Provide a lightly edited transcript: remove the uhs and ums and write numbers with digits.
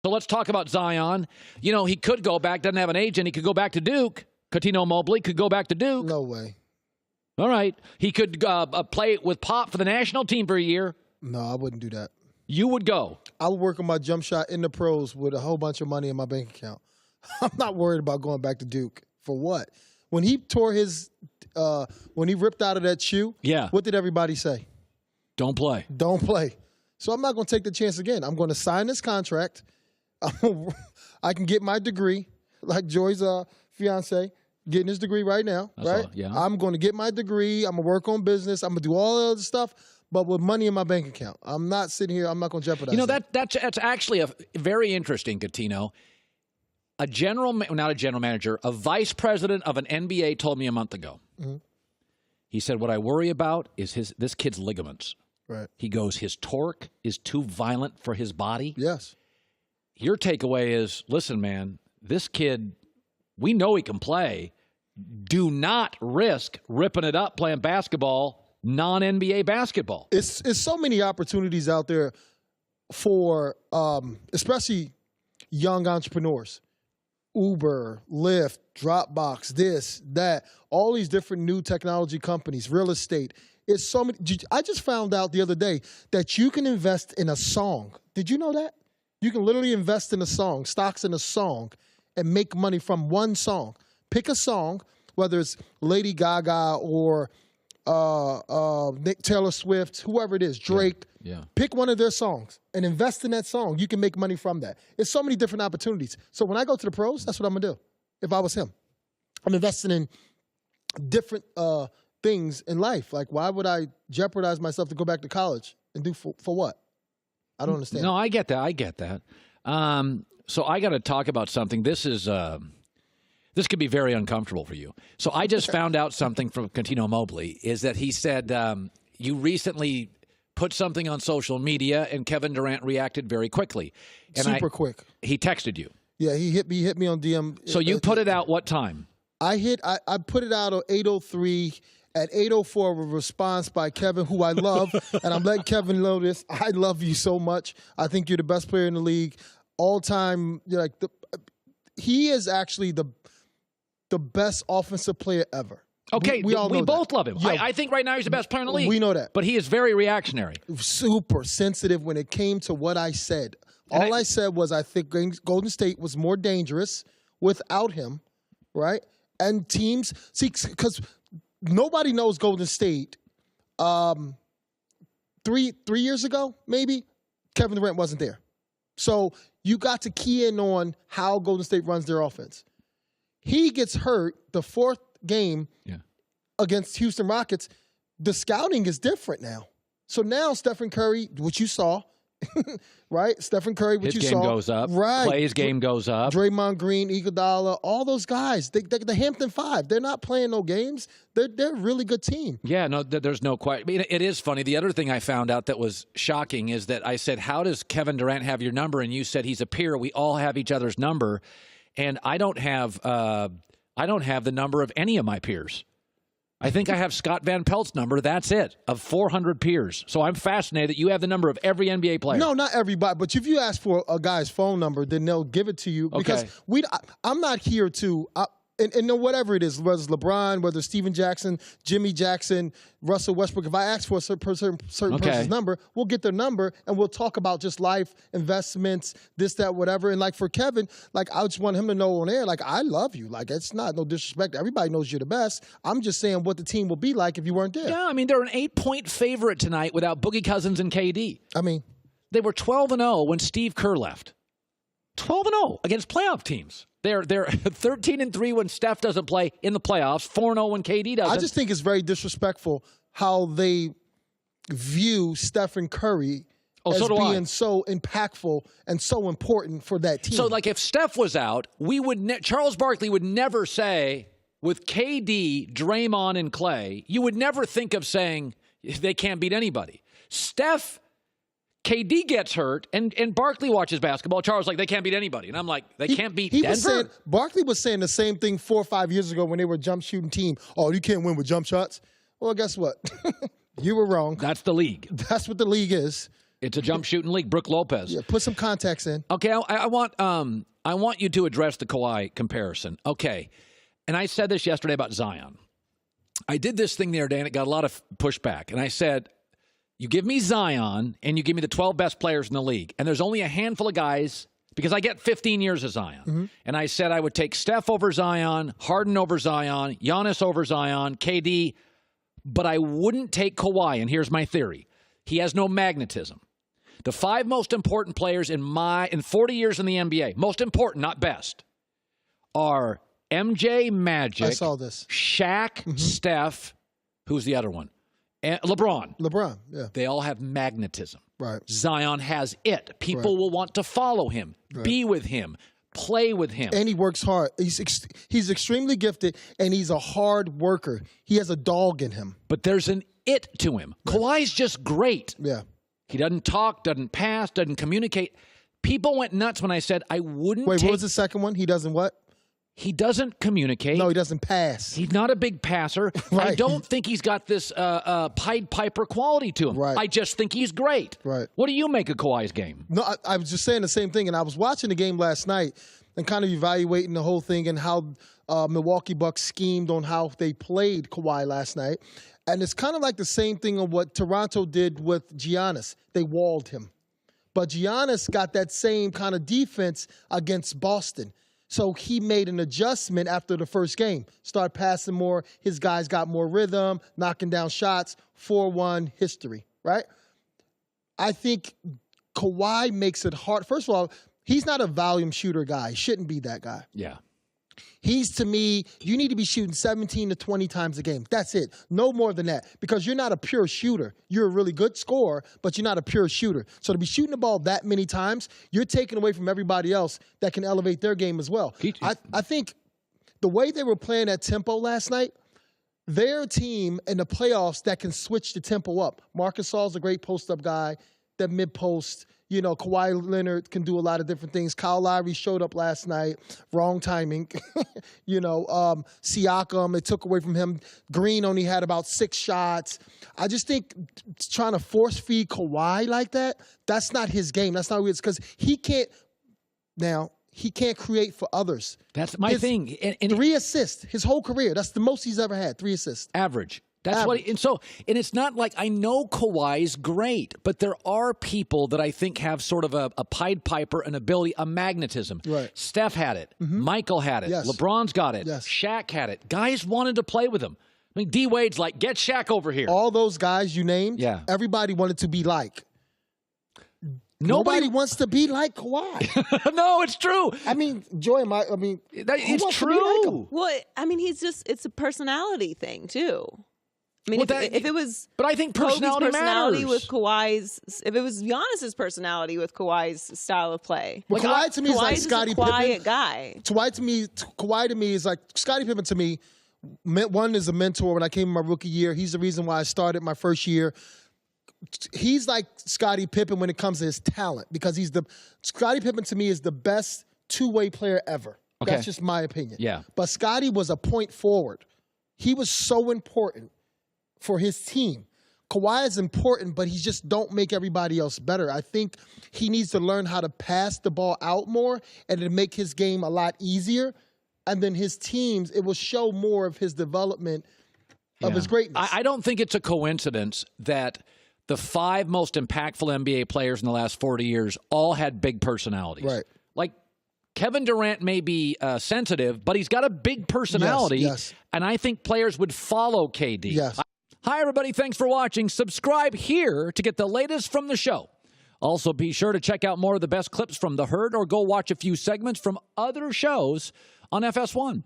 So let's talk about Zion. You know, he could go back, doesn't have an agent. He could go back to Duke. Cuttino Mobley could go back to Duke. No way. All right. He could play with Pop for the national team for a year. No, I wouldn't do that. You would go. I would work on my jump shot in the pros with a whole bunch of money in my bank account. I'm not worried about going back to Duke. For what? When he tore his when he ripped out of that shoe, what did everybody say? Don't play. Don't play. So I'm not going to take the chance again. I'm going to sign this contract. I can get my degree, like Joy's fiance, getting his degree right now, right? I'm going to get my degree. I'm going to work on business. I'm going to do all the other stuff, but with money in my bank account. I'm not sitting here. I'm not going to jeopardize that's actually a very interesting, Cuttino. Not a general manager, a vice president of an NBA told me a month ago. Mm-hmm. He said, what I worry about is this kid's ligaments. Right. He goes, his torque is too violent for his body. Yes. Your takeaway is, listen, man, this kid, we know he can play. Do not risk ripping it up playing basketball, non-NBA basketball. It's so many opportunities out there for especially young entrepreneurs. Uber, Lyft, Dropbox, this, that, all these different new technology companies, real estate. It's so many. I just found out the other day that you can invest in a song. Did you know that? You can literally invest in a song, stocks in a song, and make money from one song. Pick a song, whether it's Lady Gaga or Taylor Swift, whoever it is, Drake. Yeah. Pick one of their songs and invest in that song. You can make money from that. It's so many different opportunities. So when I go to the pros, that's what I'm going to do if I was him. I'm investing in different things in life. Like, why would I jeopardize myself to go back to college and do for what? I don't understand. No, I get that. So I got to talk about something. This could be very uncomfortable for you. So I just found out something from Cuttino Mobley, is that he said you recently put something on social media and Kevin Durant reacted very quickly. And Super quick. He texted you. Yeah, he hit me on DM. So you put it out what time? I put it out at 8:03. At 8:04, a response by Kevin, who I love, and I'm letting Kevin know this. I love you so much. I think you're the best player in the league, all time. He is actually the best offensive player ever. Okay, we both love him. Yeah. I think right now he's the best player in the league. We know that, but he is very reactionary, super sensitive when it came to what I said. All I said was I think Golden State was more dangerous without him, right? And teams because nobody knows Golden State. 3 years ago, maybe, Kevin Durant wasn't there. So you got to key in on how Golden State runs their offense. He gets hurt the fourth game against Houston Rockets. The scouting is different now. So now Stephen Curry, which you saw, right? Stephen Curry, which his you game saw. goes up. Right. Clay's game goes up. Draymond Green, Iguodala, all those guys. The Hampton Five, they're not playing no games. They're a really good team. Yeah, no, there's no question. I mean, it is funny. The other thing I found out that was shocking is that I said, how does Kevin Durant have your number? And you said he's a peer. We all have each other's number. And I don't have the number of any of my peers. I think I have Scott Van Pelt's number. That's it, of 400 peers. So I'm fascinated that you have the number of every NBA player. No, not everybody. But if you ask for a guy's phone number, then they'll give it to you. Because I'm not here to and whatever it is, whether it's LeBron, whether it's Steven Jackson, Jimmy Jackson, Russell Westbrook, if I ask for a certain person's number, we'll get their number and we'll talk about just life, investments, this, that, whatever. And like for Kevin, like I just want him to know on air, like I love you. Like it's not no disrespect. Everybody knows you're the best. I'm just saying what the team will be like if you weren't there. Yeah, I mean, they're an 8-point favorite tonight without Boogie Cousins and KD. I mean, they were 12-0 when Steve Kerr left. 12-0 against playoff teams. They're 13-3 when Steph doesn't play in the playoffs, 4-0 when KD doesn't. I just think it's very disrespectful how they view Stephen Curry as being so impactful and so important for that team. So, like, if Steph was out, Charles Barkley would never say, with KD, Draymond, and Clay, you would never think of saying they can't beat anybody. Steph, KD gets hurt, and Barkley watches basketball. Charles like, they can't beat anybody. And I'm like, they can't beat Denver? Barkley was saying the same thing 4 or 5 years ago when they were a jump shooting team. Oh, you can't win with jump shots? Well, guess what? You were wrong. That's the league. That's what the league is. It's a jump shooting league. Brooke Lopez. Yeah, put some context in. Okay, I want you to address the Kawhi comparison. Okay, and I said this yesterday about Zion. I did this thing the other day, and it got a lot of pushback. And I said, you give me Zion, and you give me the 12 best players in the league, and there's only a handful of guys, because I get 15 years of Zion. Mm-hmm. And I said I would take Steph over Zion, Harden over Zion, Giannis over Zion, KD, but I wouldn't take Kawhi, and here's my theory. He has no magnetism. The 5 most important players in 40 years in the NBA, most important, not best, are MJ, Magic, I saw this. Shaq, Steph, who's the other one? LeBron, yeah. They They all have magnetism. Right. Zion has it. People will want to follow him, be with him, play with him. And he works hard. He's extremely gifted, and he's a hard worker. He has a dog in him. But there's an it to him. Right. Kawhi's just great. Yeah. He doesn't talk, doesn't pass, doesn't communicate. People went nuts when I said I wouldn't Wait, what was the second one? He doesn't what? He doesn't communicate. No, he doesn't pass. He's not a big passer. Right. I don't think he's got this Pied Piper quality to him. Right. I just think he's great. Right. What do you make of Kawhi's game? No, I was just saying the same thing, and I was watching the game last night and kind of evaluating the whole thing and how Milwaukee Bucks schemed on how they played Kawhi last night. And it's kind of like the same thing of what Toronto did with Giannis. They walled him. But Giannis got that same kind of defense against Boston. So he made an adjustment after the first game. Started passing more. His guys got more rhythm, knocking down shots. 4-1 history, right? I think Kawhi makes it hard. First of all, he's not a volume shooter guy. He shouldn't be that guy. Yeah. He's, to me, you need to be shooting 17 to 20 times a game. That's it. No more than that. Because you're not a pure shooter. You're a really good scorer, but you're not a pure shooter. So to be shooting the ball that many times, you're taking away from everybody else that can elevate their game as well. I think the way they were playing at tempo last night, they're a team in the playoffs that can switch the tempo up. Marc Gasol's a great post-up guy, that mid-post. You know, Kawhi Leonard can do a lot of different things. Kyle Lowry showed up last night. Wrong timing. Siakam, it took away from him. Green only had about 6 shots. I just think trying to force feed Kawhi like that, that's not his game. That's not what it's because he can't create for others. That's my thing. And 3 assists his whole career. That's the most he's ever had, 3 assists. Average. That's what, and it's not like I know Kawhi's great, but there are people that I think have sort of a Pied Piper, an ability, a magnetism. Right. Steph had it. Mm-hmm. Michael had it. Yes. LeBron's got it. Yes. Shaq had it. Guys wanted to play with him. I mean, D Wade's like, get Shaq over here. All those guys you named, yeah. Everybody wanted to be like. Nobody wants to be like Kawhi. No, it's true. I mean, Joy, it's true. Like well, I mean, it's a personality thing too. I mean, if it was, but I think personality matters. With Kawhi's, if it was Giannis's personality with Kawhi's style of play, well, Kawhi to me is like Scottie Pippen. Quiet guy. Kawhi to me is like Scottie Pippen to me. One is a mentor. When I came in my rookie year, he's the reason why I started my first year. He's like Scottie Pippen when it comes to his talent because Scottie Pippen to me is the best two-way player ever. Okay. That's just my opinion. Yeah. But Scottie was a point forward. He was so important for his team. Kawhi is important, but he just don't make everybody else better. I think he needs to learn how to pass the ball out more and to make his game a lot easier. And then his teams, it will show more of his development of his greatness. I don't think it's a coincidence that the 5 most impactful NBA players in the last 40 years all had big personalities. Right. Like Kevin Durant may be sensitive, but he's got a big personality. Yes. And I think players would follow KD. Yes. Hi, everybody. Thanks for watching. Subscribe here to get the latest from the show. Also, be sure to check out more of the best clips from The Herd or go watch a few segments from other shows on FS1.